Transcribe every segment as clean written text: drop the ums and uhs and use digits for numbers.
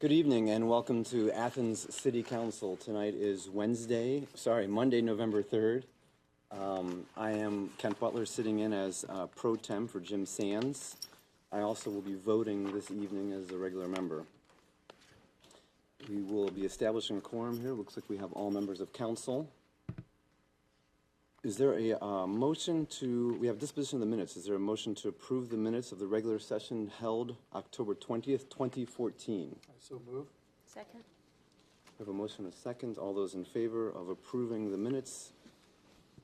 Good evening and welcome to Athens City Council. Tonight is Monday, November 3rd. I am Kent Butler, sitting in as pro tem for Jim Sands. I also will be voting this evening as a regular member. We will be establishing a quorum here. Looks like we have all members of council. Is there a motion we have disposition of the minutes. Is there a motion to approve the minutes of the regular session held October 20th, 2014? I so move. Second. We have a motion and a second. All those in favor of approving the minutes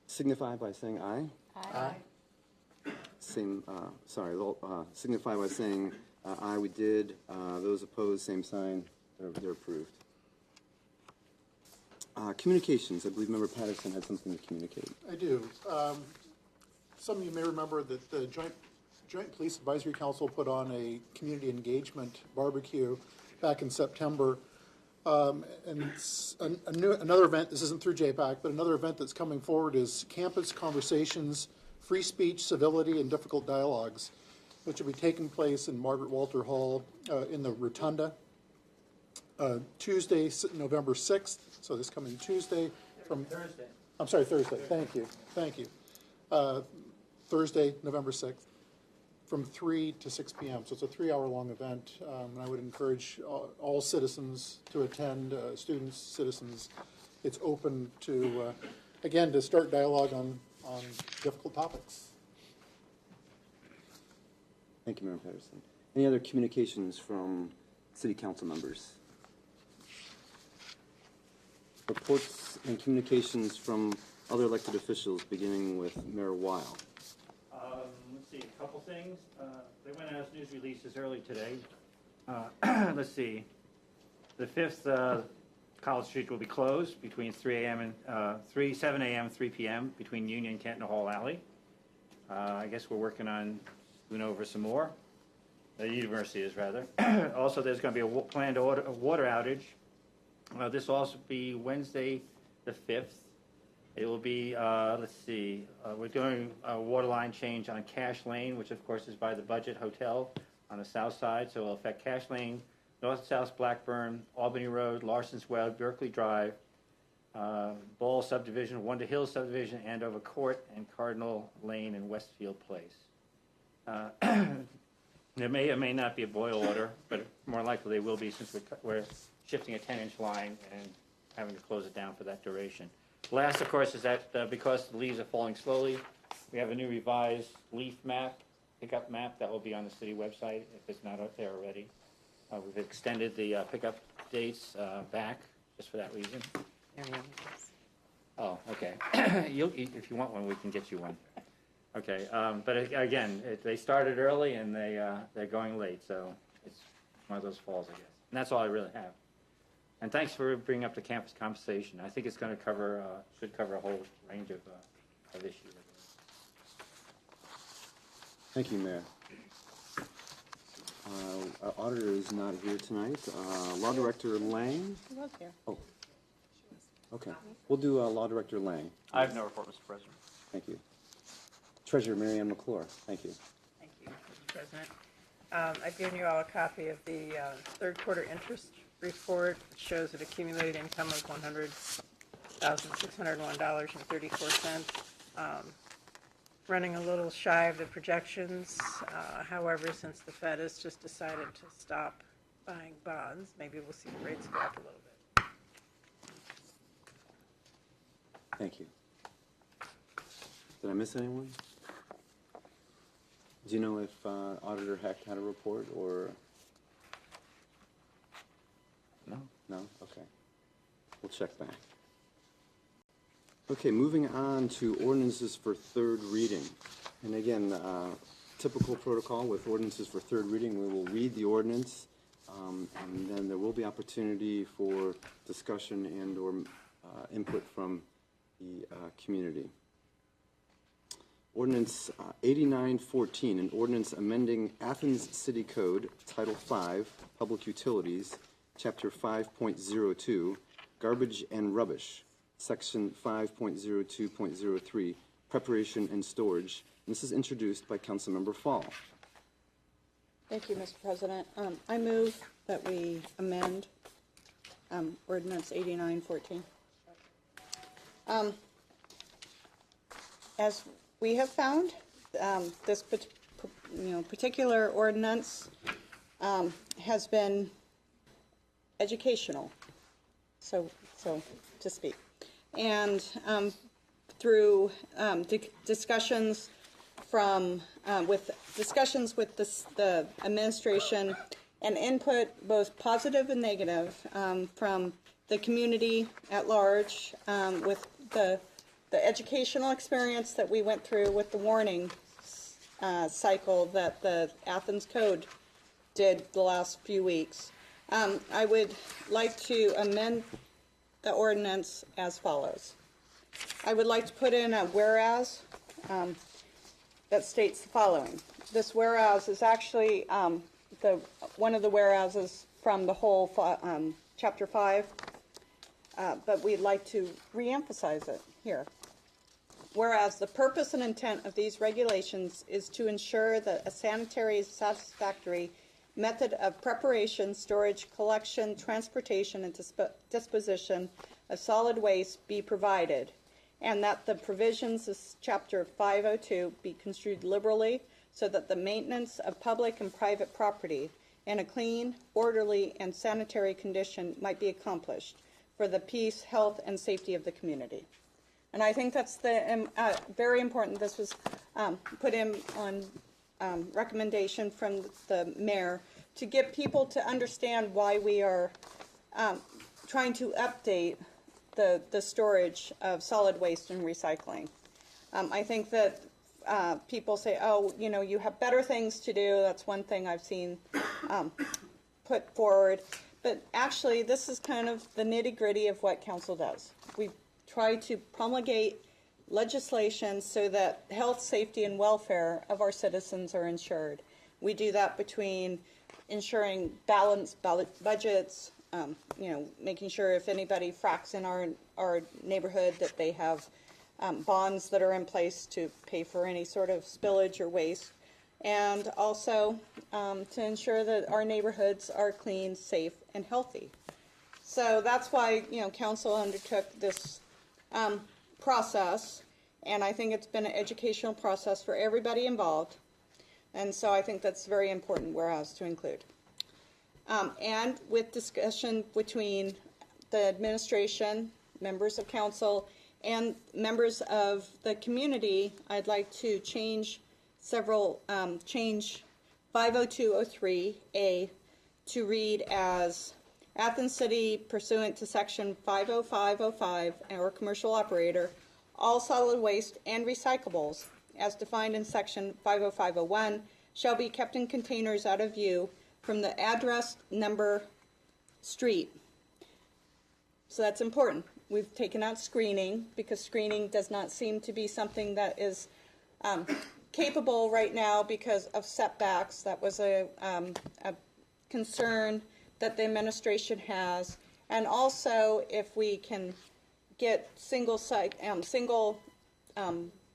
signify by saying aye. Aye. Signify by saying aye. We did. Those opposed, same sign. They're approved. Communications. I believe Member Patterson had something to communicate. I do. Some of you may remember that the Joint Police Advisory Council put on a community engagement barbecue back in September. And another event, this isn't through JPAC, but another event that's coming forward is Campus Conversations, Free Speech, Civility, and Difficult Dialogues, which will be taking place in Margaret Walter Hall in the Rotunda. Tuesday, November 6th, so this coming Tuesday from Thursday. I'm sorry, Thursday. Thank you. Thursday, November 6th, from 3 to 6 p.m. So it's a 3-hour-long event, and I would encourage all citizens to attend, students, citizens. It's open to, again, to start dialogue on difficult topics. Thank you, Member Patterson. Any other communications from City Council members? Reports and communications from other elected officials, beginning with Mayor Weil. Let's see, a couple things. They went out as news releases early today. Let's see. The 5th College Street will be closed between 7 a.m. and 3 p.m. between Union and Canton Hall Alley. I guess we're working on going over some more. The university is, rather. Also, there's going to be a planned water outage. This will also be Wednesday the 5th. It will be, we're doing a water line change on Cash Lane, which of course is by the Budget Hotel on the south side. So it will affect Cash Lane, North South Blackburn, Albany Road, Larson's Well, Berkeley Drive, Ball Subdivision, Wonder Hills Subdivision, Andover Court, and Cardinal Lane and Westfield Place. There may or may not be a boil order, but more likely they will be, since we're shifting a 10-inch line and having to close it down for that duration. Last, of course, is that because the leaves are falling slowly, we have a new revised leaf map, pickup map, that will be on the city website if it's not up there already. We've extended the pickup dates back just for that reason. Oh, okay. If you want one, we can get you one. Okay, but again, they started early and they're going late, so it's one of those falls, I guess. And that's all I really have. And thanks for bringing up the campus compensation. I think it's going to should cover a whole range of issues. Thank you, Mayor. Our auditor is not here tonight. Law Director Lang. He was here. Oh, okay. We'll do Law Director Lang. I have no report, Mr. President. Thank you. Treasurer Mary Ann McClure. Thank you. Thank you, Mr. President. I've given you all a copy of the third quarter interest report. It shows an accumulated income of $100,601.34. Running a little shy of the projections. However, since the Fed has just decided to stop buying bonds, maybe we'll see the rates go up a little bit. Thank you. Did I miss anyone? Do you know if Auditor Hecht had a report or? No. No? Okay. We'll check back. Okay, moving on to ordinances for third reading. And again, typical protocol with ordinances for third reading, we will read the ordinance, and then there will be opportunity for discussion and or input from the community. Ordinance 8914, an ordinance amending Athens City Code, Title 5, Public Utilities, Chapter 5.02, Garbage and Rubbish, Section 5.02.03, Preparation and Storage. And this is introduced by Councilmember Fall. Thank you, Mr. President. I move that we amend ordinance 8914. As we have found, this particular ordinance has been educational, so to speak, and through discussions with the administration and input, both positive and negative, from the community at large, with the educational experience that we went through with the warning cycle that the Athens Code did the last few weeks. I would like to amend the ordinance as follows. I would like to put in a whereas that states the following. This whereas is actually one of the whereases from the whole Chapter 5, but we'd like to reemphasize it here. Whereas the purpose and intent of these regulations is to ensure that a sanitary, satisfactory method of preparation, storage, collection, transportation, and disposition of solid waste be provided, and that the provisions of Chapter 502 be construed liberally so that the maintenance of public and private property in a clean, orderly, and sanitary condition might be accomplished for the peace, health, and safety of the community. And I think that's very important. This was put in on recommendation from the mayor to get people to understand why we are trying to update the storage of solid waste and recycling. I think that people say, oh, you have better things to do. That's one thing I've seen put forward. But actually, this is kind of the nitty-gritty of what council does. We try to promulgate legislation so that health, safety, and welfare of our citizens are ensured. We do that between ensuring balanced budgets, making sure if anybody fracks in our neighborhood that they have bonds that are in place to pay for any sort of spillage or waste, and also to ensure that our neighborhoods are clean, safe, and healthy. So that's why council undertook this process, and I think it's been an educational process for everybody involved, and so I think that's very important whereas to include. And with discussion between the administration, members of council, and members of the community, I'd like to change 50203A to read as Athens City, pursuant to section 50505, our commercial operator, all solid waste and recyclables, as defined in section 50501, shall be kept in containers out of view from the address, number, street. So that's important. We've taken out screening because screening does not seem to be something that is capable right now because of setbacks. That was a concern that the administration has. And also, if we can get single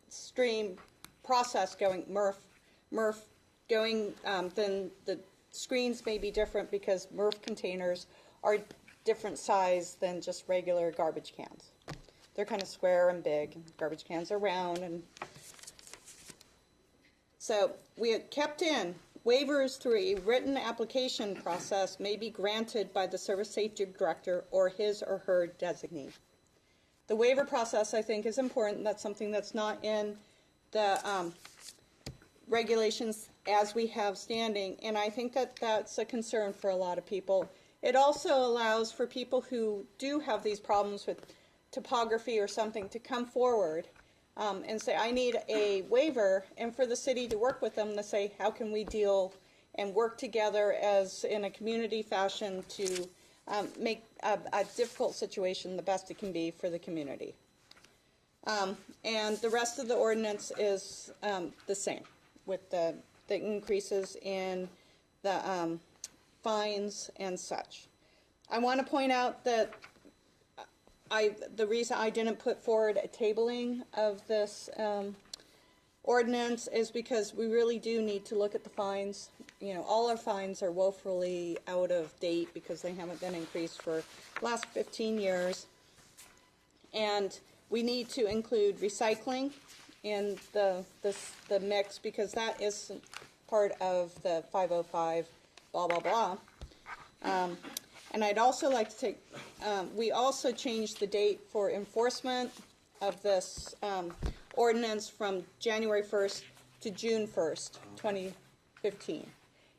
stream process going, MRF going, then the screens may be different because MRF containers are different size than just regular garbage cans. They're kind of square and big, and garbage cans are round. And so we had kept in waivers through a written application process may be granted by the Service Safety Director or his or her designee. The waiver process, I think, is important. That's something that's not in the regulations as we have standing, and I think that that's a concern for a lot of people. It also allows for people who do have these problems with topography or something to come forward and say, I need a waiver, and for the city to work with them to say, how can we deal and work together as in a community fashion to make a difficult situation the best it can be for the community. And the rest of the ordinance is the same with the increases in the fines and such. I want to point out that the reason I didn't put forward a tabling of this ordinance is because we really do need to look at the fines. all our fines are woefully out of date because they haven't been increased for the last 15 years. And we need to include recycling in the mix because that is part of the 505 blah, blah, blah. And I'd also like to take, we also changed the date for enforcement of this ordinance from January 1st to June 1st, 2015.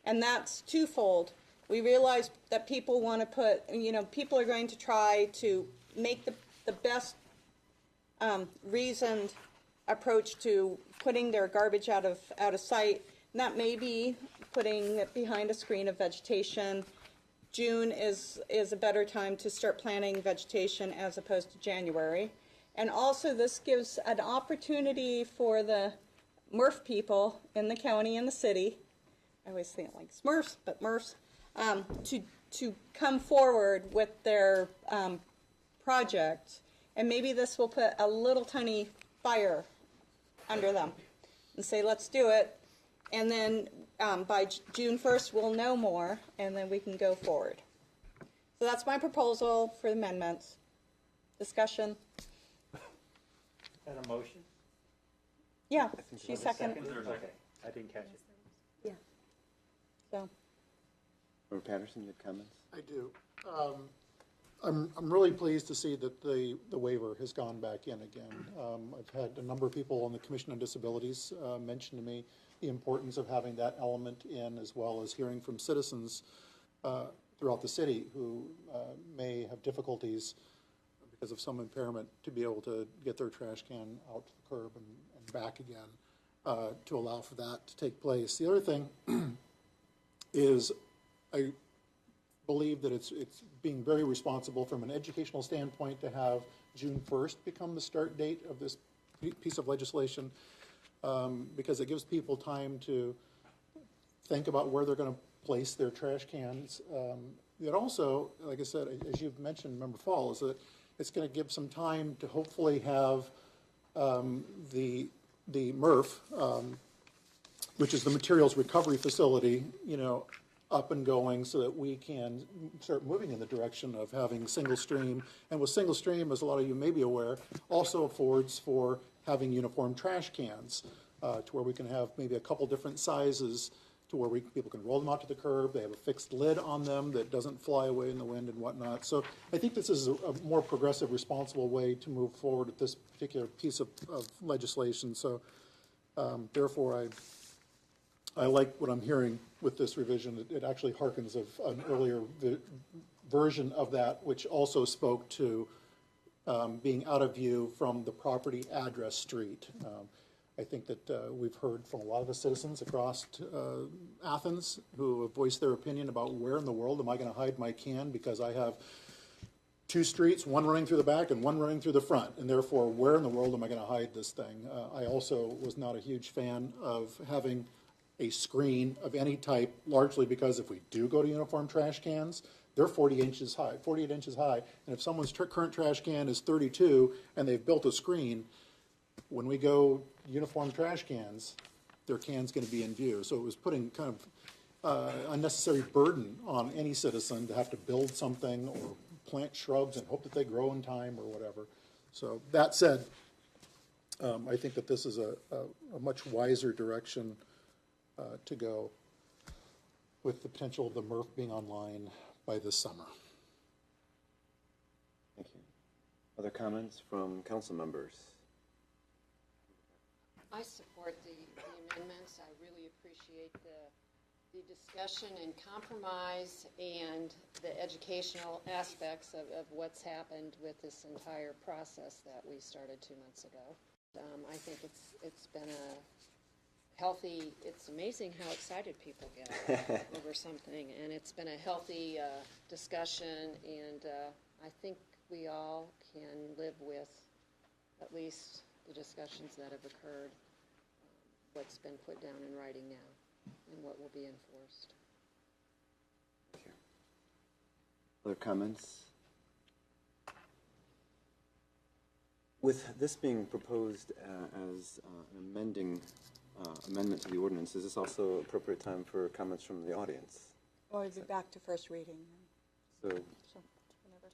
And that's twofold. We realize that people want to put, people are going to try to make the best reasoned approach to putting their garbage out of sight. And that may be putting it behind a screen of vegetation. June is a better time to start planting vegetation as opposed to January. And also this gives an opportunity for the MRF people in the county and the city, I always think like Smurfs, but MRFs, to come forward with their project. And maybe this will put a little tiny fire under them and say, let's do it. And then by June 1st, we'll know more, and then we can go forward. So that's my proposal for amendments. Discussion? Is that a motion? Yeah, she seconded. Okay, I didn't catch it. Yeah. So. Member Patterson, you had comments? I do. I'm really pleased to see that the waiver has gone back in again. I've had a number of people on the Commission on Disabilities mention to me the importance of having that element in, as well as hearing from citizens throughout the city who may have difficulties because of some impairment to be able to get their trash can out to the curb and back again to allow for that to take place. The other thing is I believe that it's being very responsible from an educational standpoint to have June 1st become the start date of this piece of legislation because it gives people time to think about where they're going to place their trash cans. It also, like I said, as you've mentioned, Member Fall, is that it's going to give some time to hopefully have the MRF, which is the Materials Recovery Facility, up and going so that we can start moving in the direction of having single stream. And with single stream, as a lot of you may be aware, also affords for having uniform trash cans to where we can have maybe a couple different sizes to where people can roll them out to the curb. They have a fixed lid on them that doesn't fly away in the wind and whatnot. So I think this is a more progressive, responsible way to move forward with this particular piece of legislation. So therefore, I like what I'm hearing with this revision. It actually harkens of an earlier version of that, which also spoke to being out of view from the property address street. I think that we've heard from a lot of the citizens across Athens who have voiced their opinion about where in the world am I going to hide my can because I have two streets, one running through the back and one running through the front, and therefore where in the world am I going to hide this thing? I also was not a huge fan of having a screen of any type, largely because if we do go to uniform trash cans, they're 48 inches high, and if someone's current trash can is 32 and they've built a screen, when we go uniform trash cans, their can's going to be in view. So it was putting kind of unnecessary burden on any citizen to have to build something or plant shrubs and hope that they grow in time or whatever. So that said, I think that this is a much wiser direction to go with the potential of the MRF being online by this summer. Thank you. Other comments from council members? I support the amendments. I really appreciate the discussion and compromise and the educational aspects of what's happened with this entire process that we started 2 months ago. I think it's been a healthy, it's amazing how excited people get over something, and it's been a healthy discussion, and I think we all can live with at least the discussions that have occurred, what's been put down in writing now, and what will be enforced. Thank you. Other comments? With this being proposed as an amending amendment to the ordinance. Is this also appropriate time for comments from the audience? Or is it back to first reading? So, So, whenever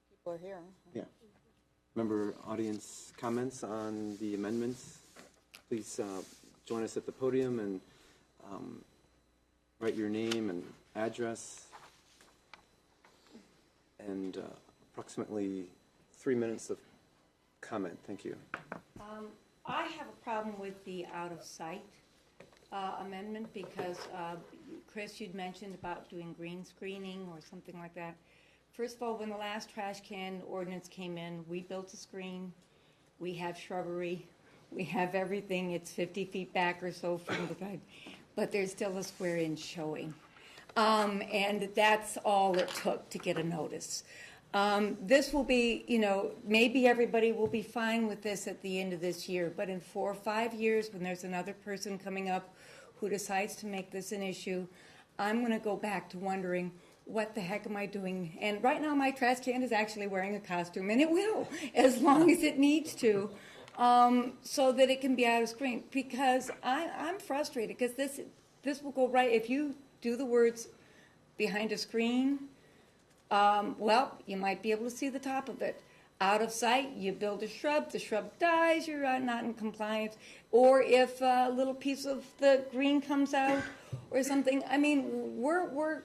people are here. yeah. Member audience comments on the amendments? Please join us at the podium and write your name and address. And approximately 3 minutes of comment. Thank you. I have a problem with the out-of-sight amendment because, Chris, you'd mentioned about doing green screening or something like that. First of all, when the last trash can ordinance came in, we built a screen, we have shrubbery, we have everything. It's 50 feet back or so from the guide, but there's still a square inch showing. And that's all it took to get a notice. This will be, maybe everybody will be fine with this at the end of this year, but in 4 or 5 years, when there's another person coming up who decides to make this an issue, I'm going to go back to wondering, what the heck am I doing? And right now, my trash can is actually wearing a costume, and it will, as long as it needs to, so that it can be out of screen. Because I'm frustrated, because this will go right, if you do the words behind a screen, well, you might be able to see the top of it. Out of sight, you build a shrub, the shrub dies, you're not in compliance. Or if a little piece of the green comes out or something, I mean, we're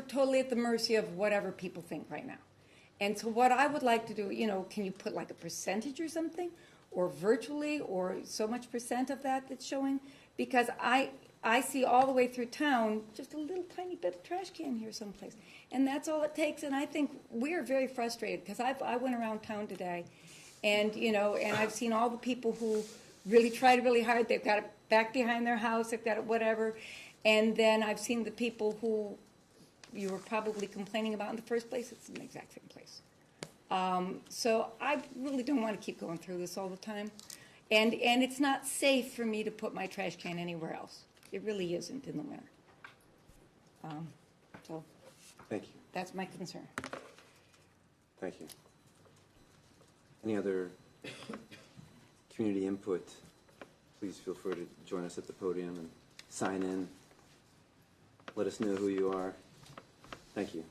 totally at the mercy of whatever people think right now. And so what I would like to do, can you put like a percentage or something? Or virtually, or so much percent of that's showing? Because I see all the way through town just a little tiny bit of trash can here someplace. And that's all it takes. And I think we're very frustrated because I went around town today and, and I've seen all the people who really tried really hard. They've got it back behind their house. They've got it whatever. And then I've seen the people who you were probably complaining about in the first place. It's in the exact same place. So I really don't want to keep going through this all the time. And it's not safe for me to put my trash can anywhere else. It really isn't in the winter. So Thank you. that's my concern. Thank you. Any other community input? Please feel free to join us at the podium and sign in. Let us know who you are. Thank you.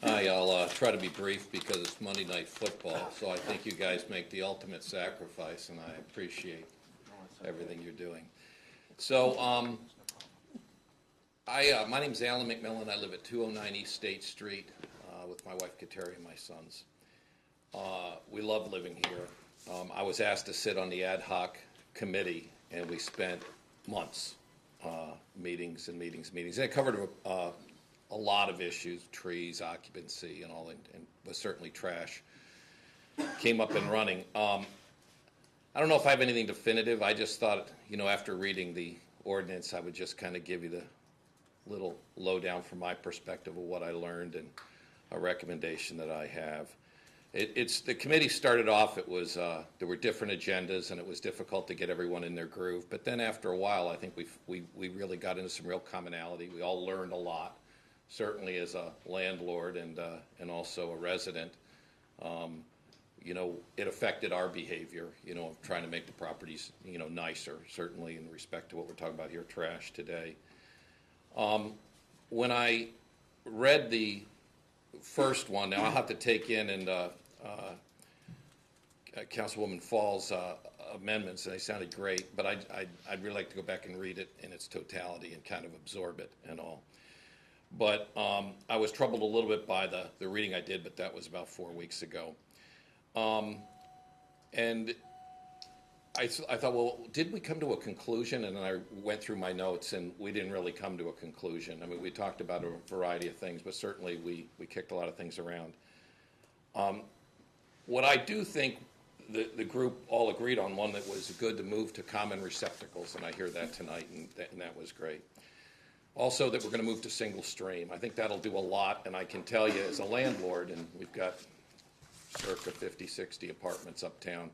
Hi, I'll try to be brief because it's Monday Night Football, so I think you guys make the ultimate sacrifice, and I appreciate everything you're doing. So, my name's Alan McMillan. I live at 209 East State Street with my wife Kateri and my sons. We love living here. I was asked to sit on the ad hoc committee, and we spent months, meetings and meetings and meetings. And it covered a lot of issues, trees, occupancy, and all, and was certainly trash. Came up and running. I don't know if I have anything definitive. I just thought, after reading the ordinance, I would just kind of give you the little lowdown from my perspective of what I learned and a recommendation that I have. The committee started off, it was, there were different agendas, and it was difficult to get everyone in their groove. But then after a while, I think we really got into some real commonality. We all learned a lot. Certainly as a landlord and also a resident, it affected our behavior, of trying to make the properties, nicer, certainly in respect to what we're talking about here, trash today. When I read the first one, now I'll have to take in and Councilwoman Fall's amendments, and they sounded great, but I'd really like to go back and read it in its totality and kind of absorb it and all. But I was troubled a little bit by the reading I did, but that was about 4 weeks ago. And I thought, well, did we come to a conclusion? And then I went through my notes, and we didn't really come to a conclusion. I mean, we talked about a variety of things, but certainly we kicked a lot of things around. What I do think the group all agreed on, one, that was good to move to common receptacles, and I hear that tonight, and that was great. Also, that we're going to move to single stream. I think that'll do a lot, and I can tell you as a landlord, and we've got circa 50, 60 apartments uptown,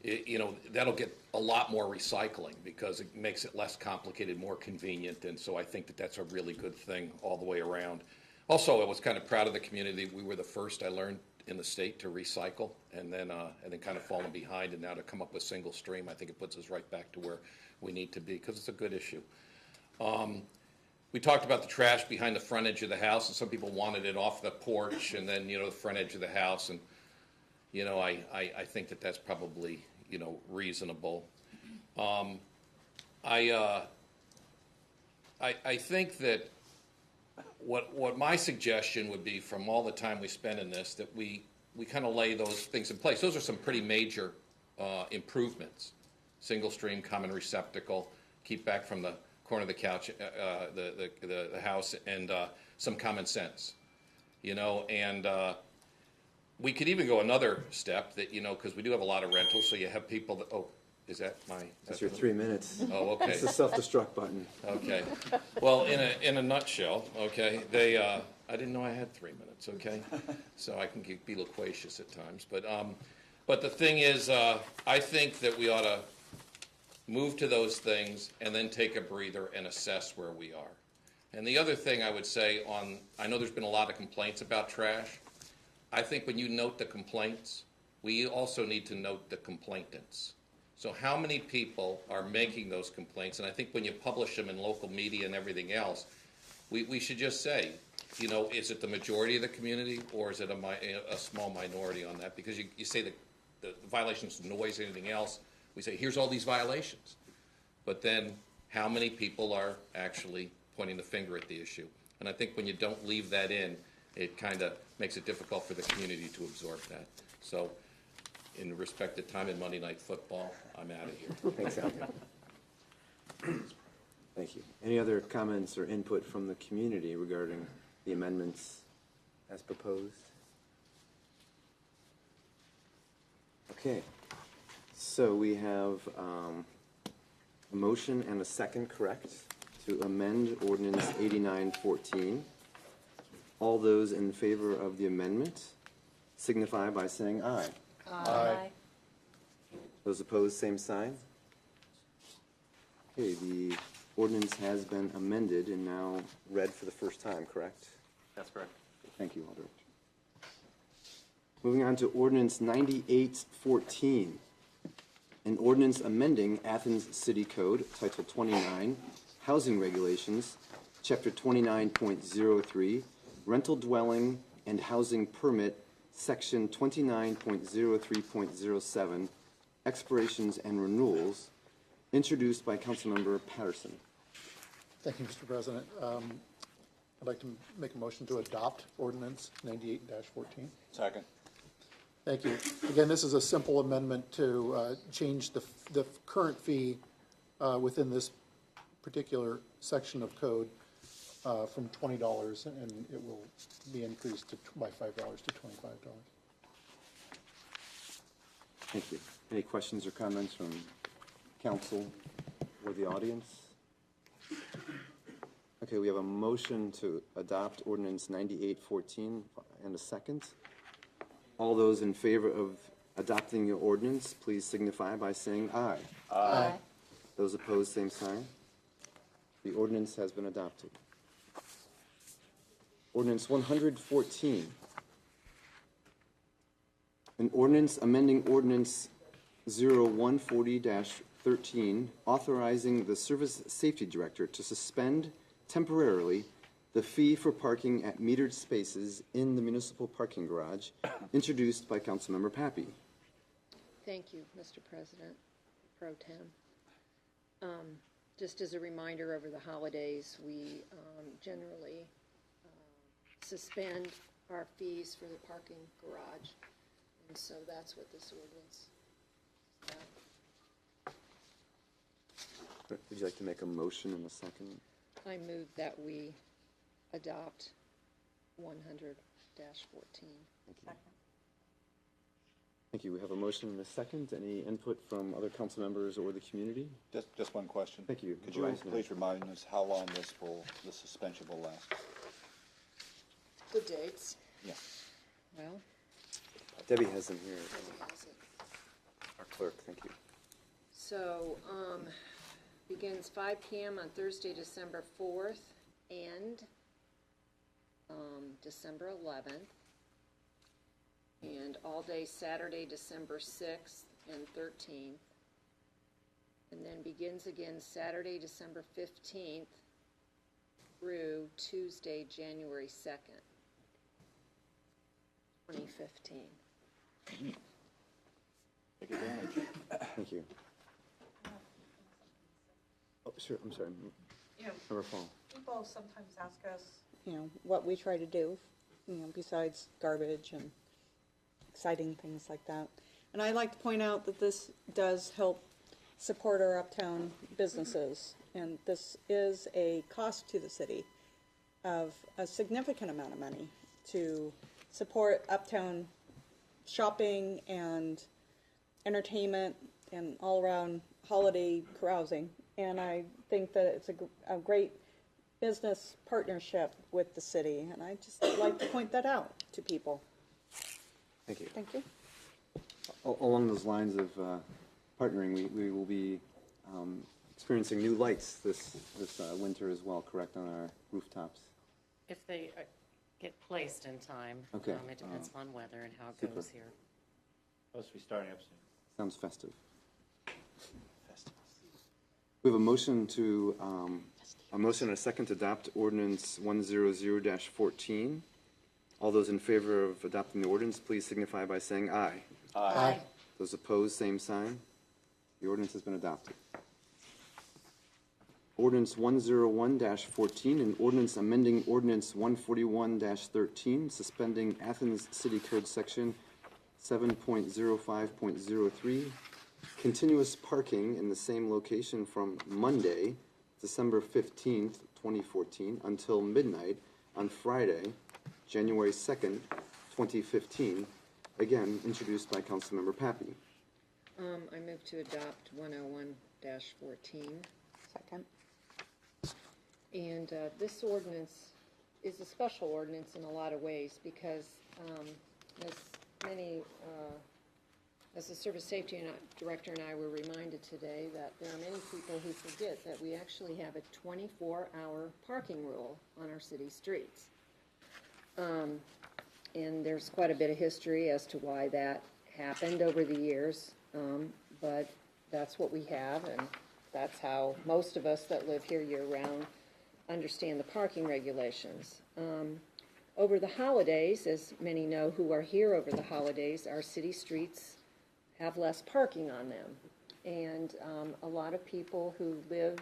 that'll get a lot more recycling because it makes it less complicated, more convenient, and so I think that that's a really good thing all the way around. Also, I was kind of proud of the community. We were the first, I learned, in the state to recycle, and then kind of falling behind, and now to come up with single stream, I think it puts us right back to where we need to be because it's a good issue. We talked about the trash behind the front edge of the house, and some people wanted it off the porch and then, the front edge of the house, and I think that that's probably, reasonable. I think that what my suggestion would be, from all the time we spend in this, that we kind of lay those things in place. Those are some pretty major improvements. Single stream, common receptacle, keep back from the corner of the couch, the house, and some common sense, and we could even go another step that, because we do have a lot of rentals, so you have people that, is that my? That's your 3 minutes. Oh, okay. It's the self-destruct button. Okay. Well, in a nutshell, okay, I didn't know I had 3 minutes, okay? So I can be loquacious at times. But the thing is, I think that we ought to move to those things and then take a breather and assess where we are. And the other thing I would say I know there's been a lot of complaints about trash. I think when you note the complaints, we also need to note the complainants. So how many people are making those complaints? And I think when you publish them in local media and everything else, we should just say, is it the majority of the community, or is it a small minority on that? Because you say the violations of noise, anything else, we say, here's all these violations. But then how many people are actually pointing the finger at the issue? And I think when you don't leave that in, it kind of makes it difficult for the community to absorb that. So in respect to time and Monday Night Football, I'm out of here. Thanks, Al. Thank you. Any other comments or input from the community regarding the amendments as proposed? Okay. So we have a motion and a second, correct, to amend ordinance 8914. All those in favor of the amendment signify by saying aye. Aye. Those opposed, same sign. Okay, the ordinance has been amended and now read for the first time, correct? That's correct. Thank you, Alder. Moving on to ordinance 9814. An ordinance amending Athens City Code, Title 29, Housing Regulations, Chapter 29.03, Rental Dwelling and Housing Permit, Section 29.03.07, Expirations and Renewals, introduced by Councilmember Patterson. Thank you, Mr. President. I'd like to make a motion to adopt ordinance 98-14. Second. Thank you. Again, this is a simple amendment to change the current fee within this particular section of code from $20, and it will be increased by $5 to $25. Thank you. Any questions or comments from council or the audience? Okay, we have a motion to adopt ordinance 9814 and a second. All those in favor of adopting the ordinance, please signify by saying aye. Aye. Those opposed, same sign. The ordinance has been adopted. Ordinance 114. An ordinance amending ordinance 0140-13, authorizing the Service Safety Director to suspend temporarily the fee for parking at metered spaces in the municipal parking garage, introduced by Councilmember Pappy. Thank you, Mr. President, Pro Tem. Just as a reminder, over the holidays, we generally suspend our fees for the parking garage, and so that's what this ordinance is about. Would you like to make a motion in a second? I move that we adopt 100-14. Thank you. We have a motion and a second. Any input from other council members or the community? Just one question. Thank you. Could you please remind us how long the suspension will last? The dates, Yeah. well, Debbie has them here. Debbie has it. clerk, thank you. So, begins 5 PM on Thursday, December 4th, and December 11th, and all day Saturday, December 6th and 13th, and then begins again Saturday, December 15th through Tuesday, January 2nd, 2015. Take advantage. Thank you. Oh, sure, I'm sorry. Member Fall. People sometimes ask us, what we try to do, besides garbage and exciting things like that. And I like to point out that this does help support our uptown businesses. And this is a cost to the city of a significant amount of money to support uptown shopping and entertainment and all-around holiday carousing. And I think that it's a great business partnership with the city, and I just like to point that out to people. Thank you. Thank you. Along those lines of partnering, we will be experiencing new lights this winter as well, correct, on our rooftops? If they get placed in time. Okay. It depends on weather and how it Super. goes here. Supposed to be starting up soon. Sounds festive. We have a motion and a second to adopt ordinance 100-14. All those in favor of adopting the ordinance, please signify by saying aye. Aye. Those opposed, same sign. The ordinance has been adopted. Ordinance 101-14, an ordinance amending ordinance 141-13, suspending Athens City Code Section 7.05.03, continuous parking in the same location from Monday, December 15th, 2014, until midnight on Friday, January 2nd, 2015, again introduced by Councilmember Pappy. I move to adopt 101-14. Second. And this ordinance is a special ordinance in a lot of ways because as the Service Safety Director and I were reminded today that there are many people who forget that we actually have a 24-hour parking rule on our city streets. And there's quite a bit of history as to why that happened over the years, but that's what we have, and that's how most of us that live here year-round understand the parking regulations. Over the holidays, as many know who are here over the holidays, our city streets have less parking on them. And a lot of people who live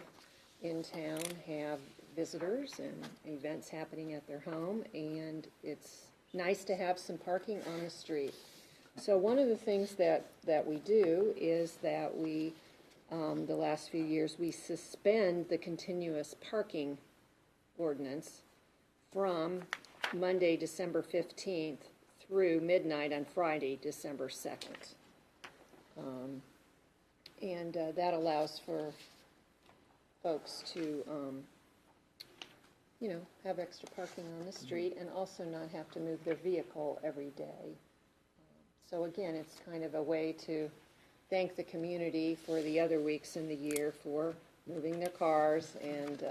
in town have visitors and events happening at their home, and it's nice to have some parking on the street. So one of the things that we do is that we, the last few years, we suspend the continuous parking ordinance from Monday, December 15th through midnight on Friday, December 2nd. And that allows for folks to, have extra parking on the street and also not have to move their vehicle every day. So again, it's kind of a way to thank the community for the other weeks in the year for moving their cars and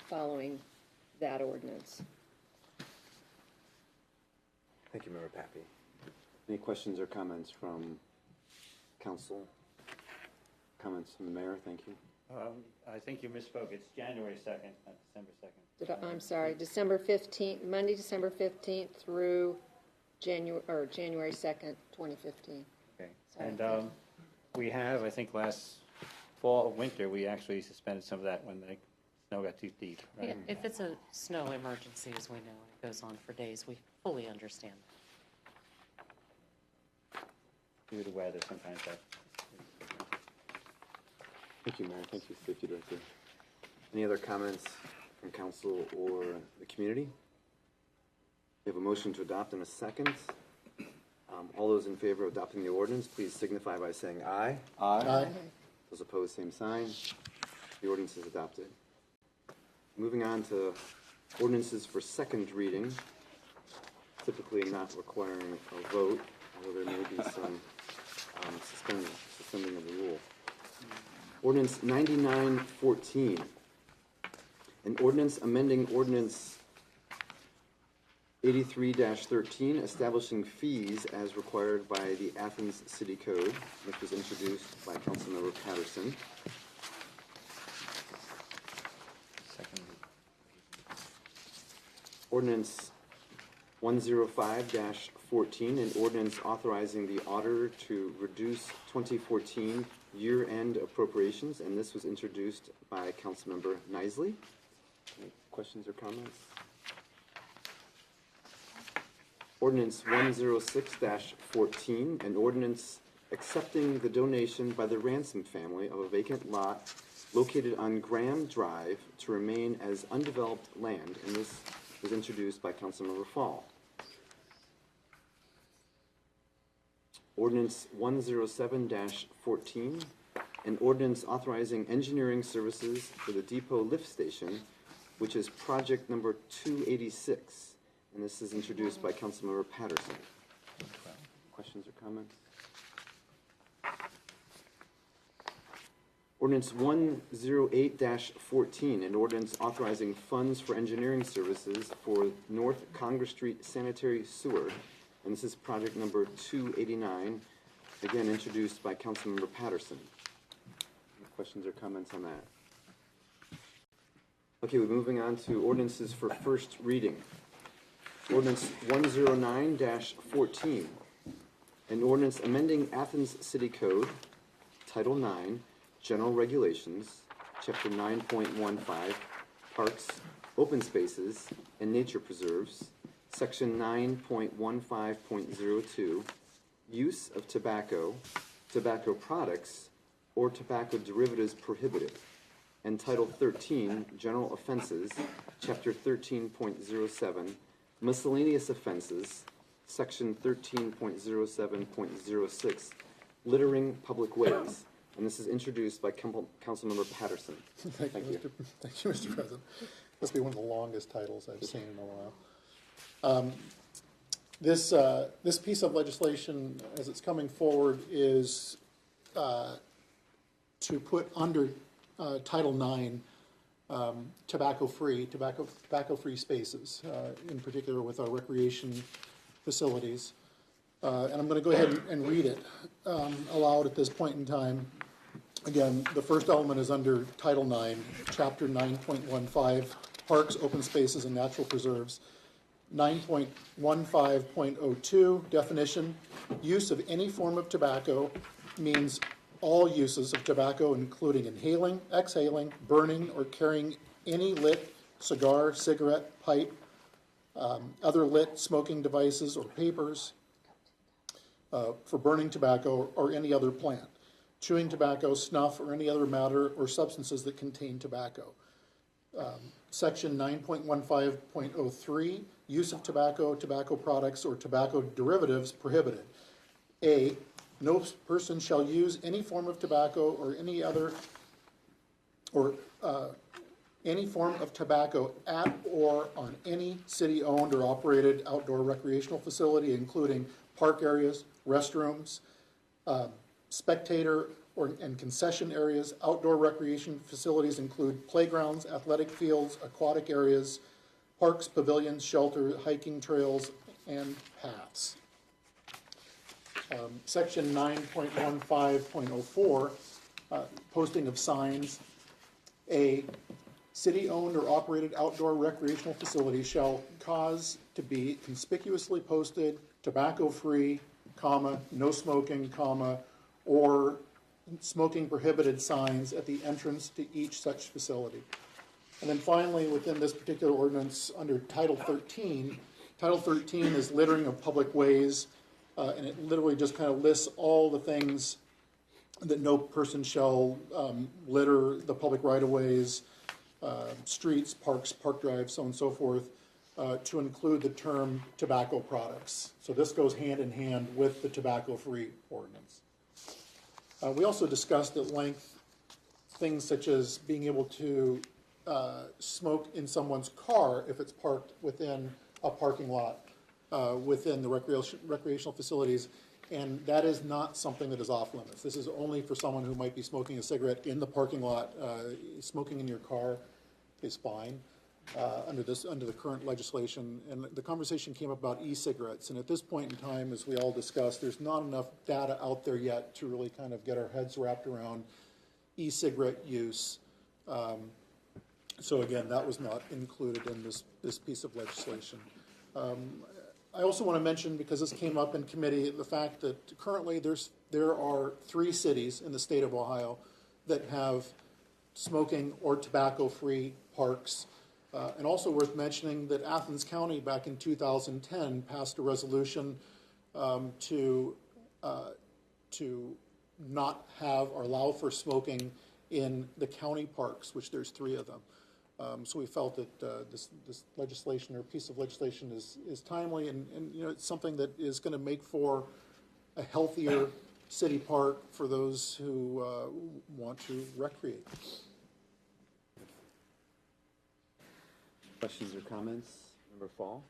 following that ordinance. Thank you, Member Pappy. Any questions or comments from council? Comments from the mayor? Thank you. I think you misspoke. It's January 2nd, not December 2nd. I'm sorry, December 15th, Monday, December 15th through January 2nd, 2015. Okay. Sorry. And we have, I think last fall, winter, we actually suspended some of that when the snow got too deep, right? If it's a snow emergency, as we know, and it goes on for days, we fully understand that. Due to the weather, sometimes that. Thank you, Mayor. Thank you, Safety Director. Any other comments from council or the community? We have a motion to adopt in a second. All those in favor of adopting the ordinance, please signify by saying aye. Aye. Those opposed, same sign. The ordinance is adopted. Moving on to ordinances for second reading, typically not requiring a vote, although there may be some suspension suspending of the rule. Ordinance 9914, an ordinance amending ordinance 83-13, establishing fees as required by the Athens City Code, which was introduced by Councilmember Patterson. Second. Ordinance 105-14, an ordinance authorizing the auditor to reduce 2014 year-end appropriations, and this was introduced by Councilmember Nisley. Any questions or comments? Ordinance 106-14, an ordinance accepting the donation by the Ransom family of a vacant lot located on Graham Drive to remain as undeveloped land, and this was introduced by Councilmember Fall. Ordinance 107-14, an ordinance authorizing engineering services for the depot lift station, which is project number 286, and this is introduced by Councilmember Patterson. Questions or comments? Ordinance 108-14, an ordinance authorizing funds for engineering services for North Congress Street Sanitary Sewer, and this is project number 289, again introduced by Councilmember Patterson. Any questions or comments on that? Okay, we're moving on to ordinances for first reading. Ordinance 109-14, an ordinance amending Athens City Code, Title 9, General Regulations, Chapter 9.15, Parks, Open Spaces, and Nature Preserves, Section 9.15.02, Use of tobacco, tobacco products, or tobacco derivatives prohibited, and Title 13, General Offenses, Chapter 13.07, Miscellaneous Offenses, Section 13.07.06, Littering Public Ways, and this is introduced by Councilmember Patterson. Thank you, Mr. President. Must be one of the longest titles I've seen in a while. This piece of legislation, as it's coming forward, is to put under Title IX tobacco-free spaces, in particular with our recreation facilities. And I'm going to go ahead and read it aloud at this point in time. Again, the first element is under Title IX, Chapter 9.15, Parks, Open Spaces, and Natural Preserves. 9.15.02, definition, use of any form of tobacco means all uses of tobacco, including inhaling, exhaling, burning, or carrying any lit cigar, cigarette, pipe, other lit smoking devices or papers for burning tobacco or any other plant, chewing tobacco, snuff, or any other matter or substances that contain tobacco. Section 9.15.03, use of tobacco, tobacco products, or tobacco derivatives prohibited. A, no person shall use any form of tobacco or any other, or any form of tobacco at or on any city-owned or operated outdoor recreational facility, including park areas, restrooms, spectator and concession areas. Outdoor recreation facilities include playgrounds, athletic fields, aquatic areas, parks, pavilions, shelters, hiking trails, and paths. Section 9.15.04, posting of signs. A city-owned or operated outdoor recreational facility shall cause to be conspicuously posted tobacco-free, comma, no smoking, comma, or smoking prohibited signs at the entrance to each such facility. And then finally, within this particular ordinance, under Title 13, Title 13 is littering of public ways, and it literally just kind of lists all the things that no person shall litter the public right-of-ways, streets, parks, park drives, so on and so forth, to include the term tobacco products. So this goes hand in hand with the tobacco-free ordinance. We also discussed at length things such as being able to smoke in someone's car if it's parked within a parking lot within the recreational facilities. And that is not something that is off limits. This is only for someone who might be smoking a cigarette in the parking lot. Smoking in your car is fine under the current legislation. And the conversation came up about e-cigarettes. And at this point in time, as we all discussed, there's not enough data out there yet to really kind of get our heads wrapped around e-cigarette use. So again, that was not included in this piece of legislation. I also want to mention, because this came up in committee, the fact that currently there are 3 cities in the state of Ohio that have smoking or tobacco-free parks. And also worth mentioning that Athens County back in 2010 passed a resolution to not have or allow for smoking in the county parks, which there's 3 of them. So we felt that this legislation or piece of legislation is timely, and it's something that is going to make for a healthier city park for those who want to recreate. Questions or comments? Member Fall?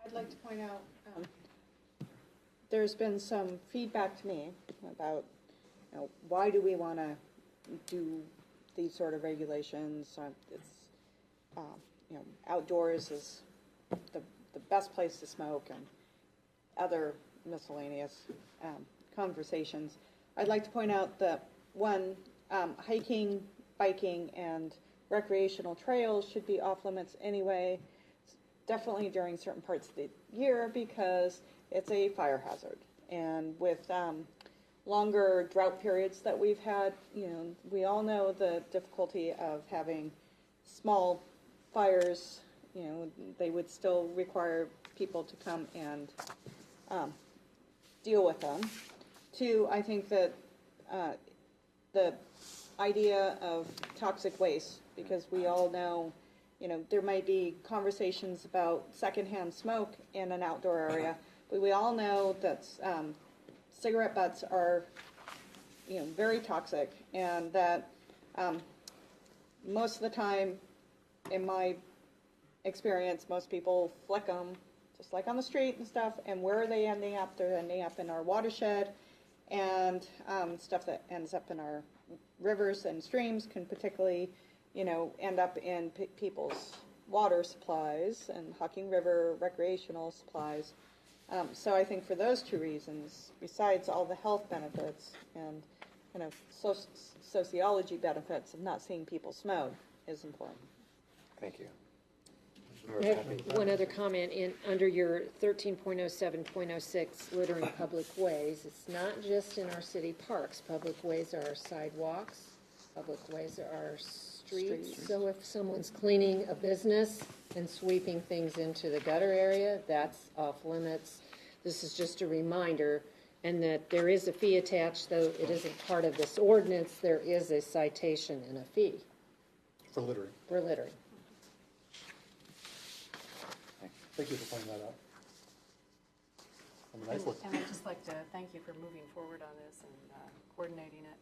I'd like to point out, there's been some feedback to me about, why do we want to do these sort of regulations? It's, outdoors is the best place to smoke, and other miscellaneous conversations. I'd like to point out that, one, hiking, biking, and recreational trails should be off limits anyway, definitely during certain parts of the year, because it's a fire hazard. And with longer drought periods that we've had, we all know the difficulty of having small fires. They would still require people to come and deal with them. 2, I think that the idea of toxic waste, because we all know, there might be conversations about secondhand smoke in an outdoor area, but we all know that cigarette butts are, very toxic, and that most of the time, in my experience, most people flick them just like on the street and stuff, and where are they ending up? They're ending up in our watershed, and stuff that ends up in our rivers and streams can particularly, end up in people's water supplies and Hocking River recreational supplies. So I think for those 2 reasons, besides all the health benefits and sociology benefits of not seeing people smoke, is important. Thank you. I have one other comment under your 13.07.06 littering public ways. It's not just in our city parks. Public ways are our sidewalks. Public ways are our streets. So if someone's cleaning a business and sweeping things into the gutter area, that's off limits. This is just a reminder, and that there is a fee attached, though it isn't part of this ordinance. There is a citation and a fee. For littering. For littering. Thank you for pointing that out. Nice look. And I'd just like to thank you for moving forward on this and coordinating it.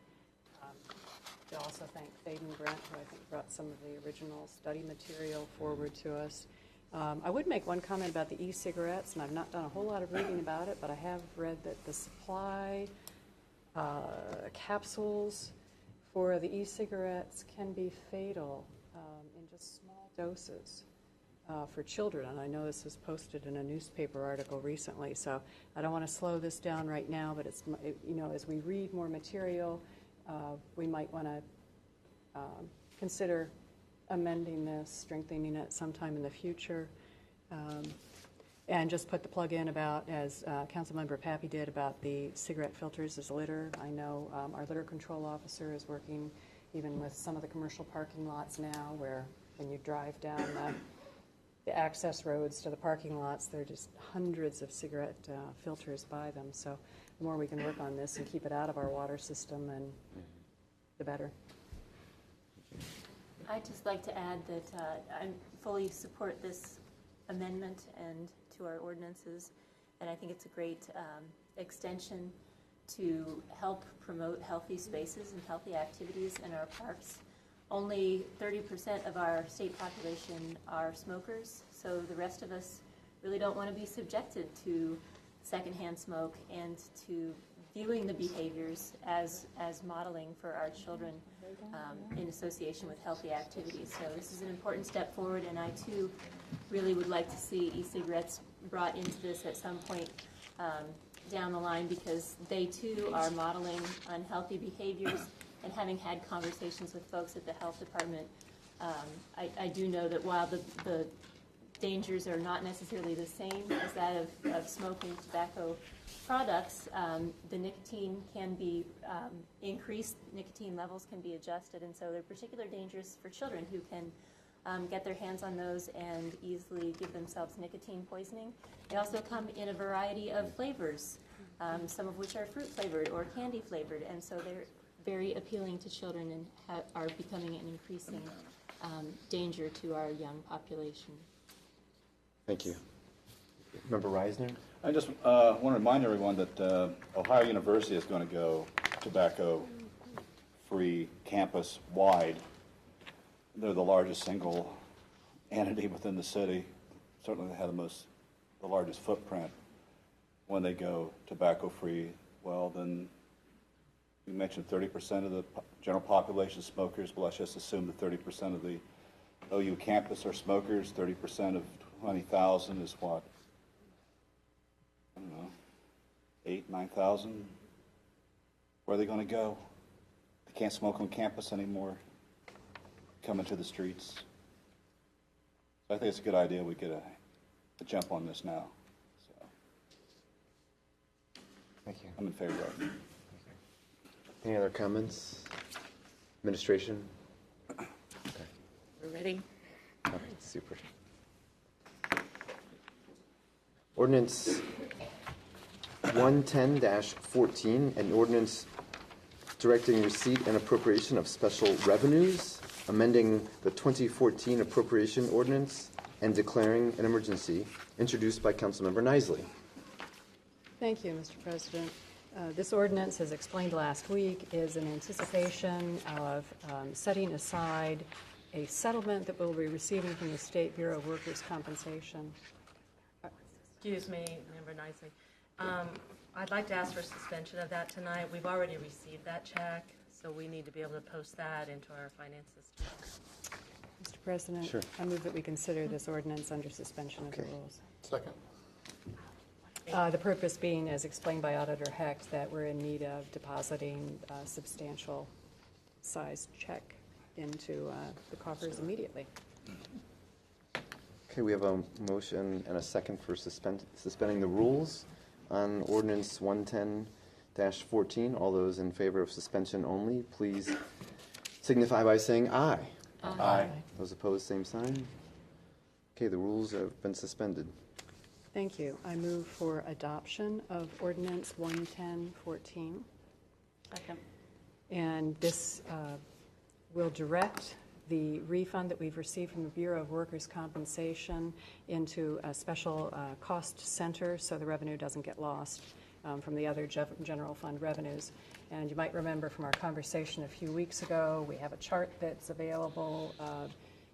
To also thank Faden Brent, who I think brought some of the original study material forward to us. I would make one comment about the e-cigarettes, and I've not done a whole lot of reading about it, but I have read that the supply capsules for the e-cigarettes can be fatal in just small doses for children. And I know this was posted in a newspaper article recently, so I don't want to slow this down right now, but it's, as we read more material, we might want to consider amending this, strengthening it sometime in the future. And just put the plug in about, as Councilmember Pappy did, about the cigarette filters as litter. I know our litter control officer is working even with some of the commercial parking lots now, where when you drive down the access roads to the parking lots, there are just hundreds of cigarette filters by them. So the more we can work on this and keep it out of our water system, and the better. I'd just like to add that I fully support this amendment and to our ordinances, and I think it's a great extension to help promote healthy spaces and healthy activities in our parks. Only 30% of our state population are smokers, so the rest of us really don't want to be subjected to secondhand smoke and to viewing the behaviors as modeling for our children in association with healthy activities. So this is an important step forward, and I too really would like to see e-cigarettes brought into this at some point down the line, because they too are modeling unhealthy behaviors. And having had conversations with folks at the health department, I do know that while the dangers are not necessarily the same as that of smoking tobacco products, the nicotine can be increased, nicotine levels can be adjusted, and so they're particular dangers for children who can get their hands on those and easily give themselves nicotine poisoning. They also come in a variety of flavors, some of which are fruit flavored or candy flavored, and so they're very appealing to children and are becoming an increasing danger to our young population. Thank you. Member Reisner? I just want to remind everyone that Ohio University is going to go tobacco-free campus-wide. They're the largest single entity within the city. Certainly they have the largest footprint. When they go tobacco-free, well, then you mentioned 30% of the general population is smokers. Well, let's just assume that 30% of the OU campus are smokers. 30% of 20,000 is what? I don't know, 8,000, 9,000? Where are they going to go? They can't smoke on campus anymore. Coming to the streets. So I think it's a good idea we get a jump on this now. So Thank you. I'm in favor of it. Any other comments? Administration? Okay. We're ready? All right, super. Ordinance 110-14, an ordinance directing receipt and appropriation of special revenues, amending the 2014 appropriation ordinance, and declaring an emergency, introduced by Councilmember Nisley. Thank you, Mr. President. This ordinance, as explained last week, is in anticipation of setting aside a settlement that we'll be receiving from the State Bureau of Workers' Compensation. Excuse me, Member Nicely. I'd like to ask for suspension of that tonight. We've already received that check, so we need to be able to post that into our finance system. Mr. President, Sure. I move that we consider this ordinance under suspension of the Okay. rules. Second. The purpose being, as explained by Auditor Hecht, that we're in need of depositing a substantial sized check into the coffers immediately. Okay, we have a motion and a second for suspending the rules on ordinance 110-14. All those in favor of suspension only, please signify by saying aye. Aye. Those opposed, same sign. Okay, the rules have been suspended. Thank you. I move for adoption of ordinance 110-14. Second. And this will direct the refund that we've received from the Bureau of Workers' Compensation into a special cost center so the revenue doesn't get lost from the other general fund revenues. And you might remember from our conversation a few weeks ago, we have a chart that's available.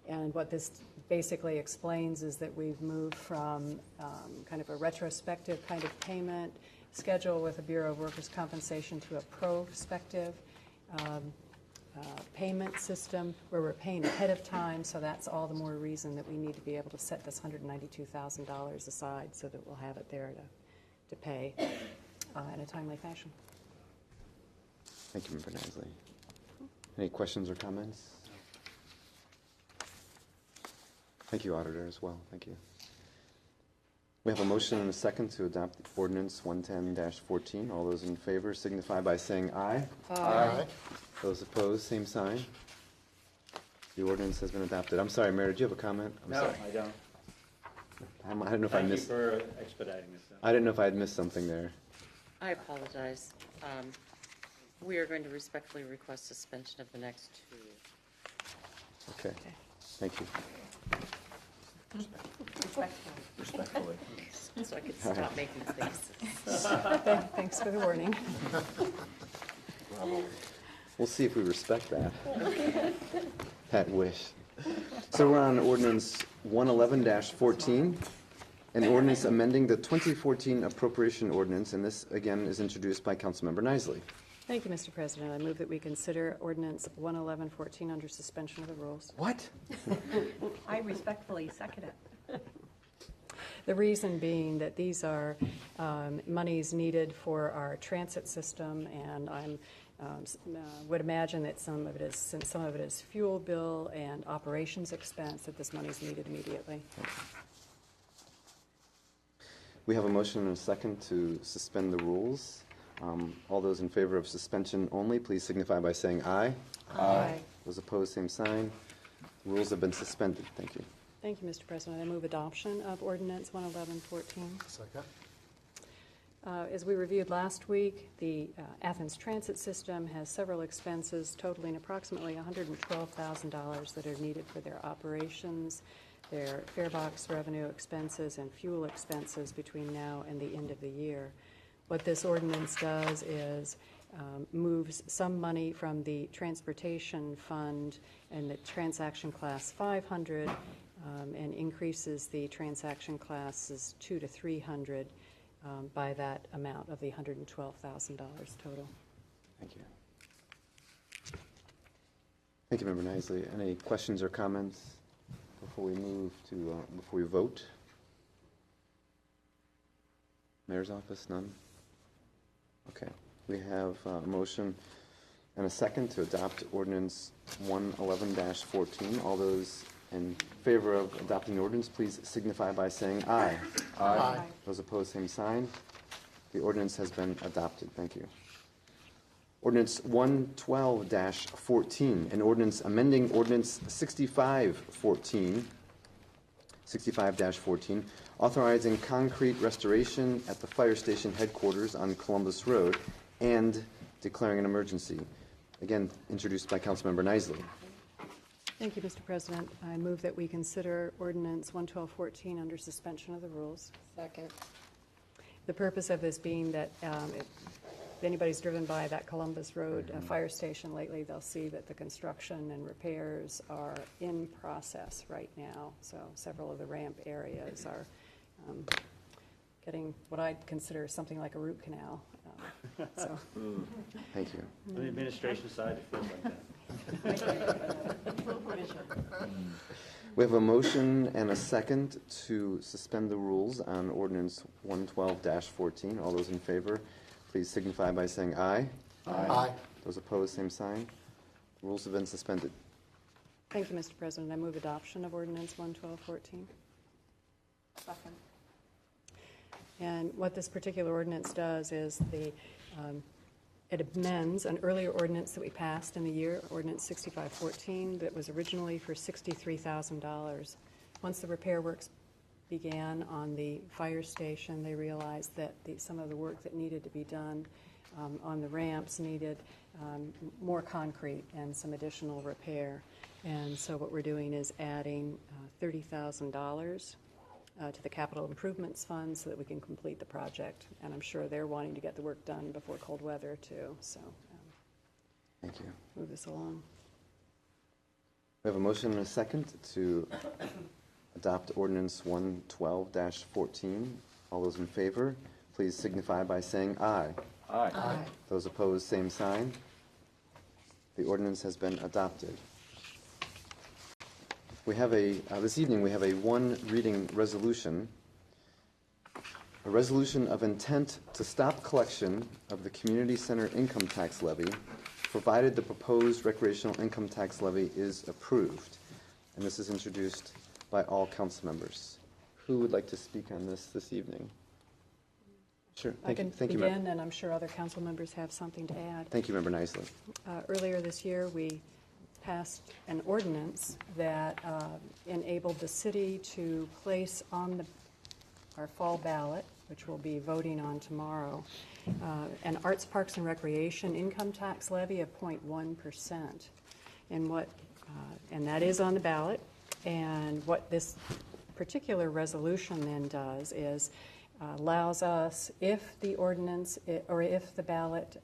And what this basically explains is that we've moved from kind of a retrospective kind of payment schedule with the Bureau of Workers' Compensation to a prospective payment system where we're paying ahead of time, so that's all the more reason that we need to be able to set this $192,000 aside so that we'll have it there to pay in a timely fashion. Thank you, Member Nisley. Any questions or comments? Thank you, Auditor, as well. Thank you. We have a motion and a second to adopt ordinance 110-14. All those in favor signify by saying aye. Aye. Those opposed, same sign. The ordinance has been adopted. I'm sorry, Mayor, did you have a comment? I'm No, sorry. I don't. I don't know if I Thank you missed. for expediting this. I didn't know if I had missed something there. I apologize. We are going to respectfully request suspension of the next 2. Okay. Thank you. Respectfully. So I could stop making faces. Thanks for the warning. We'll see if we respect that. That wish. So we're on ordinance 111-14. An ordinance amending the 2014 appropriation ordinance, and this again is introduced by Councilmember Nisley. Thank you, Mr. President. I move that we consider ordinance 11114 under suspension of the rules. What? I respectfully second it. The reason being that these are monies needed for our transit system, and I would imagine that some of it is, since some of it is fuel bill and operations expense, that this money is needed immediately. We have a motion and a second to suspend the rules. All those in favor of suspension only, please signify by saying aye. Aye. Those opposed, same sign. The rules have been suspended. Thank you. Thank you, Mr. President. I move adoption of ordinance 11114. Second. As we reviewed last week, the Athens transit system has several expenses totaling approximately $112,000 that are needed for their operations, their fare box revenue expenses, and fuel expenses between now and the end of the year. What this ordinance does is moves some money from the transportation fund and the transaction class 500 and increases the transaction classes 2 to 300 by that amount of the $112,000 total. Thank you. Thank you, Member Nisley. Any questions or comments before we move to, before we vote? Mayor's office, none? Okay. We have a motion and a second to adopt ordinance 111-14. All those in favor of adopting the ordinance, please signify by saying aye. Aye. Those opposed, same sign. The ordinance has been adopted. Thank you. Ordinance 112-14, an ordinance amending ordinance 65-14, authorizing concrete restoration at the fire station headquarters on Columbus Road and declaring an emergency. Again, introduced by Councilmember Nisley. Thank you, Mr. President. I move that we consider ordinance 11214 under suspension of the rules. Second. The purpose of this being that if anybody's driven by that Columbus Road fire station lately, they'll see that the construction and repairs are in process right now. So several of the ramp areas are getting what I'd consider something like a root canal. Thank you. On the administration side, it feels like that. We have a motion and a second to suspend the rules on ordinance 112-14. All those in favor, please signify by saying aye. Aye. Those opposed, same sign. The rules have been suspended. Thank you, Mr. President. I move adoption of ordinance 11214. Second. And what this particular ordinance does is it amends an earlier ordinance that we passed in the year, ordinance 6514, that was originally for $63,000. Once the repair works began on the fire station, they realized that some of the work that needed to be done on the ramps needed more concrete and some additional repair. And so what we're doing is adding $30,000 to the capital improvements fund so that we can complete the project. And I'm sure they're wanting to get the work done before cold weather too. So Thank you. move this along. We have a motion and a second to adopt ordinance 112-14. All those in favor, please signify by saying aye. Aye. Aye. Those opposed, same sign. The ordinance has been adopted. We have this evening we have a one-reading resolution, a resolution of intent to stop collection of the community center income tax levy, provided the proposed recreational income tax levy is approved. And this is introduced by all council members. Who would like to speak on this evening? Sure. I can Thank you, begin, and I'm sure other council members have something to add. Thank you, Member Nisley. Earlier this year, we passed an ordinance that enabled the city to place on our fall ballot, which we'll be voting on tomorrow, an arts, parks, and recreation income tax levy of 0.1%. And that is on the ballot. And what this particular resolution then does is allows us, if the ordinance or if the ballot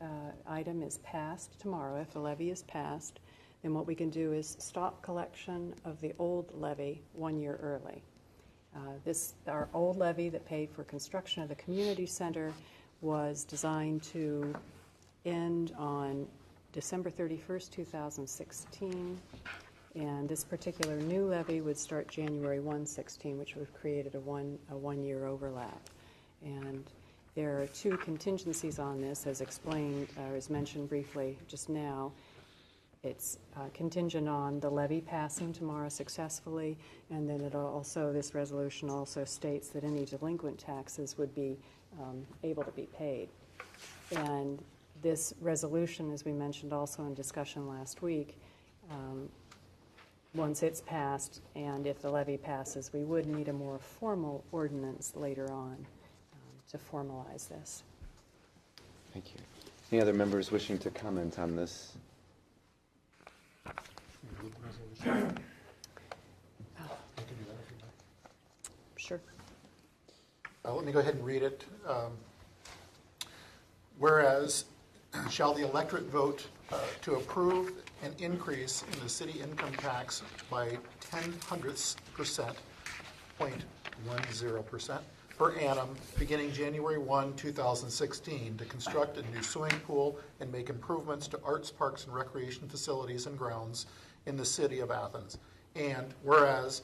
item is passed tomorrow, if the levy is passed, then what we can do is stop collection of the old levy 1 year early. Our old levy that paid for construction of the community center was designed to end on December 31st, 2016, and this particular new levy would start January 1, 16, which would have created a one-year overlap. And there are two contingencies on this, as explained, or as mentioned briefly just now. It's contingent on the levy passing tomorrow successfully, and then this resolution also states that any delinquent taxes would be able to be paid. And this resolution, as we mentioned also in discussion last week, once it's passed and if the levy passes, we would need a more formal ordinance later on to formalize this. Thank you. Any other members wishing to comment on this? Sure. Let me go ahead and read it. Whereas, shall the electorate vote to approve an increase in the city income tax by 0.100%, 0.10% per annum, beginning January 1, 2016, to construct a new swimming pool and make improvements to arts, parks, and recreation facilities and grounds in the city of Athens. And whereas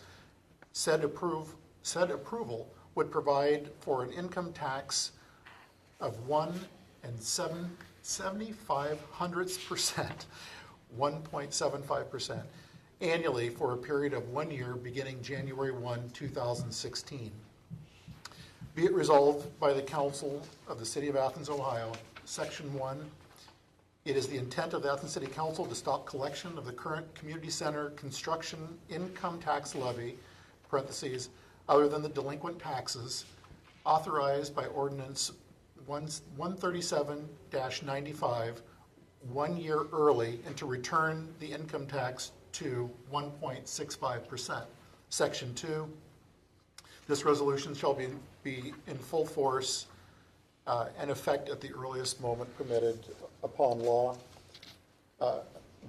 said approval would provide for an income tax of 1.75%, 1.75% annually for a period of 1 year beginning January 1, 2016. Be it resolved by the Council of the City of Athens, Ohio, Section 1, it is the intent of the Athens City Council to stop collection of the current community center construction income tax levy, parentheses, other than the delinquent taxes, authorized by Ordinance 137-95, 1 year early, and to return the income tax to 1.65%. Section 2, this resolution shall be in full force and effect at the earliest moment permitted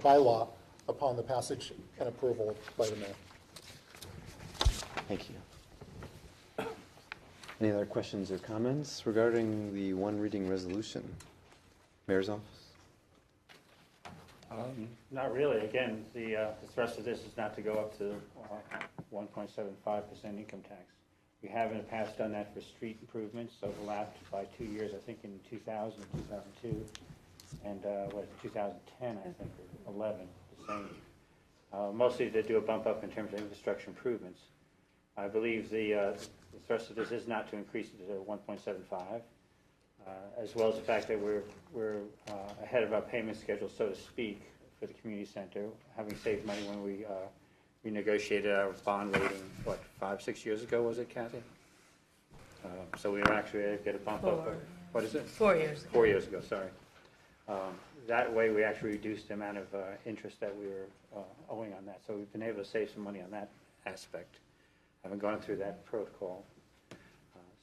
by law upon the passage and approval by the mayor. Thank you. Any other questions or comments regarding the one reading resolution? Mayor's office? Not really. Again, the thrust of this is not to go up to 1.75% income tax. We have in the past done that for street improvements, overlapped by 2 years, I think in 2000 and 2002, and 2010, I think, or 11, the same. Mostly to do a bump up in terms of infrastructure improvements. I believe the thrust of this is not to increase it to 1.75, as well as the fact that we're ahead of our payment schedule, so to speak, for the community center, having saved money when we renegotiated our bond rating, 5-6 years ago, was it, Kathy? So we were actually able to get a bump up. What is it? 4 years. 4 years ago, sorry. That way, we actually reduced the amount of interest that we were owing on that. So we've been able to save some money on that aspect. I haven't gone through that protocol.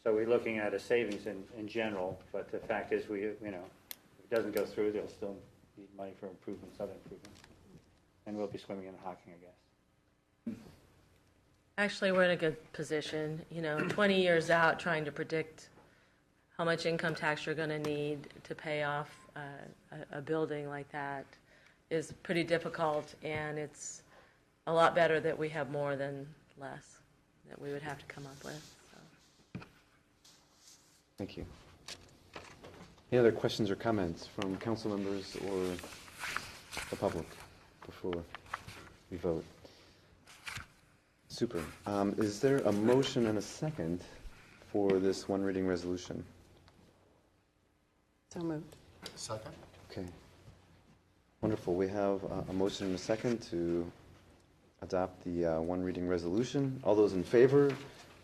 So we're looking at a savings in general, but the fact is, if it doesn't go through, they'll still need money for improvements, other improvements. And we'll be swimming in the Hocking, I guess. Actually, we're in a good position, 20 years out, trying to predict how much income tax you're going to need to pay off a building like that is pretty difficult, and it's a lot better that we have more than less that we would have to come up with. So. Thank you. Any other questions or comments from council members or the public before we vote? Super. Is there a motion and a second for this one reading resolution? So moved. Second. Okay. Wonderful. We have a motion and a second to adopt the one reading resolution. All those in favor,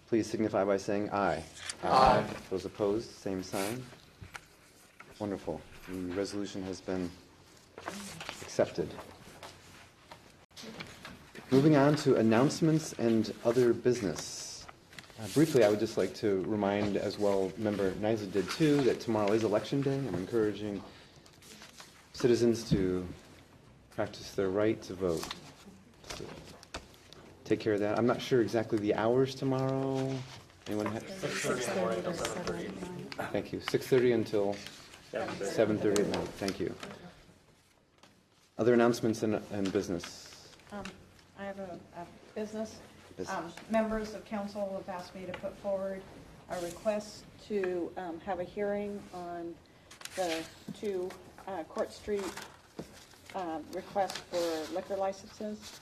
please signify by saying aye. Aye. Those opposed, same sign. Wonderful. The resolution has been accepted. Moving on to announcements and other business. Briefly, I would just like to remind as well, Member Niza did too, that tomorrow is Election Day. I'm encouraging citizens to practice their right to vote. So take care of that. I'm not sure exactly the hours tomorrow. Anyone have? 6:30 in the morning till 7:30 at night. Thank you. 6:30 until 7:30 at night. Thank you. Other announcements and business? I have a business. Members of council have asked me to put forward a request to have a hearing on the two Court Street requests for liquor licenses.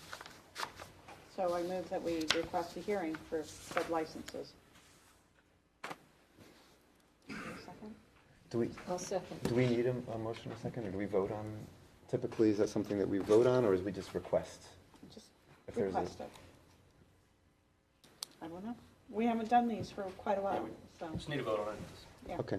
So I move that we request a hearing for said licenses. Second? I'll second. Do we need a motion a second, or do we vote on? Typically, is that something that we vote on, or is we just request? Just If there's a- request it. I don't know. We haven't done these for quite a while, so. Just need to vote on it. Yeah. Okay.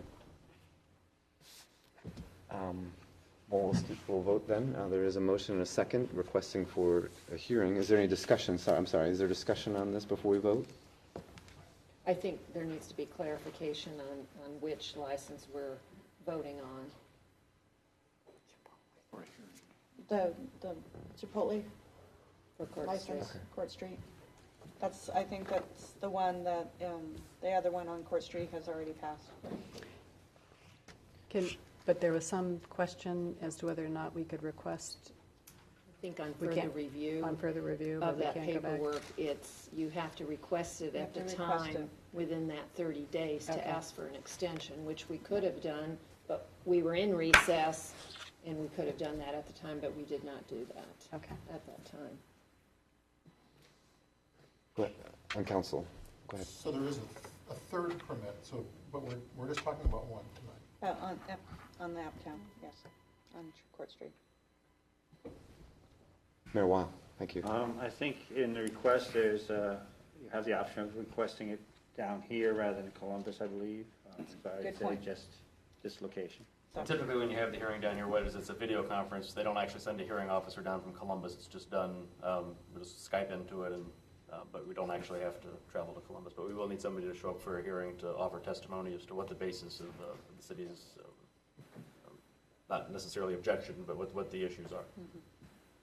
Well, we'll vote then. There is a motion and a second requesting for a hearing. Is there any discussion? I'm sorry, is there discussion on this before we vote? I think there needs to be clarification on which license we're voting on. The Chipotle For Court license, Street. Court Street. I think that's the one that, the other one on Court Street has already passed. But there was some question as to whether or not we could request I think on We further can't- review on further review, but of we that can't go back. paperwork, you have to request it You at have the to request time it. within that 30 days Okay. to ask for an extension, which we could have done, but we were in recess, and we could have done that at the time, but we did not do that Okay. at that time. Go ahead. On council. Go ahead. So there is a third permit, but we're just talking about one tonight. On the Uptown, yes, on Court Street. Mayor Weil, thank you. I think in the request, there's, you have the option of requesting it down here rather than Columbus, I believe. But I'd Good say point. just this location. Typically, when you have the hearing down here, what it is, it's a video conference. They don't actually send a hearing officer down from Columbus. It's just done, we just Skype into it, and but we don't actually have to travel to Columbus. But we will need somebody to show up for a hearing to offer testimony as to what the basis of the city's, not necessarily objection, but what the issues are.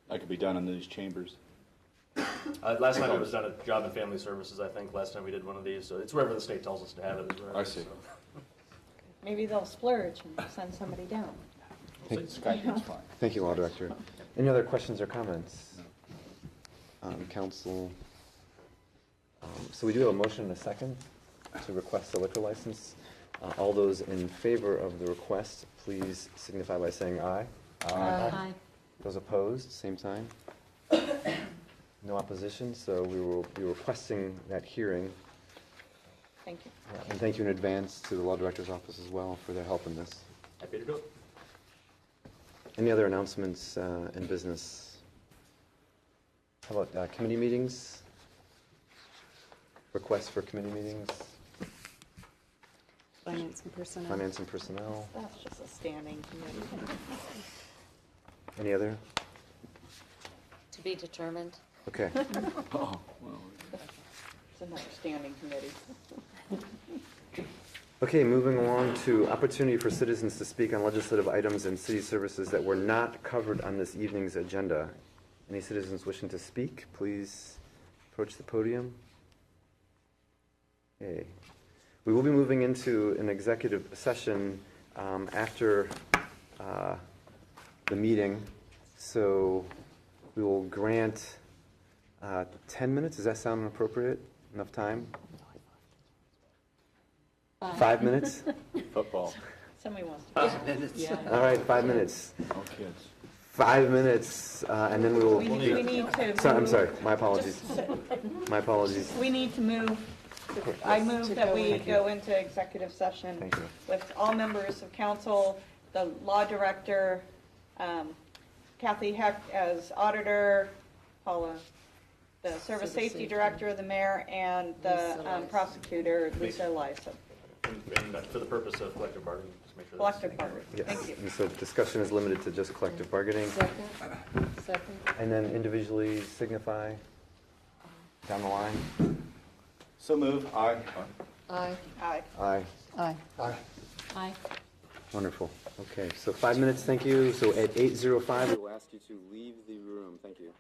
That could be done in these chambers. Last time it was done at Job and Family Services, I think, last time we did one of these. So it's wherever the state tells us to have it. Is where I it is, see. so. Maybe they'll splurge and send somebody down. Skype is fine. Thank you, Law Director. Any other questions or comments? Council. So we do have a motion and a second to request a liquor license. All those in favor of the request, please signify by saying aye. Aye. Those opposed, same sign. No opposition, so we will be requesting that hearing. Thank you. And thank you in advance to the Law Director's Office as well for their help in this. Happy to do it. Any other announcements in business? How about committee meetings? Requests for committee meetings? Finance and personnel. Finance and personnel? That's just a standing committee. Any other? To be determined. Okay. It's another standing committee. Okay, moving along to opportunity for citizens to speak on legislative items and city services that were not covered on this evening's agenda. Any citizens wishing to speak, please approach the podium. Okay. We will be moving into an executive session after the meeting, so we will grant 10 minutes. Does that sound appropriate? Enough time? 5 minutes? Football. Somebody wants to. Yeah. All right, 5 minutes. All kids. 5 minutes, and then we will. We need to. Sorry, I'm move- sorry. My apologies. My apologies. We need to move. I move that we go into executive session Thank you. with all members of council, the law director, Kathy Heck as auditor, Paula, the service safety director, the mayor, and the Lisa Lysa. prosecutor, Lisa Lysa. And for the purpose of collective bargaining, just make sure that's. Collective bargaining. Yes. Thank you. And so discussion is limited to just collective bargaining, Second. and then individually signify down the line. So move. Aye. Aye. Aye. Aye. Aye. Aye. Wonderful. Okay, so 5 minutes, thank you. So at 8:05, we will ask you to leave the room. Thank you.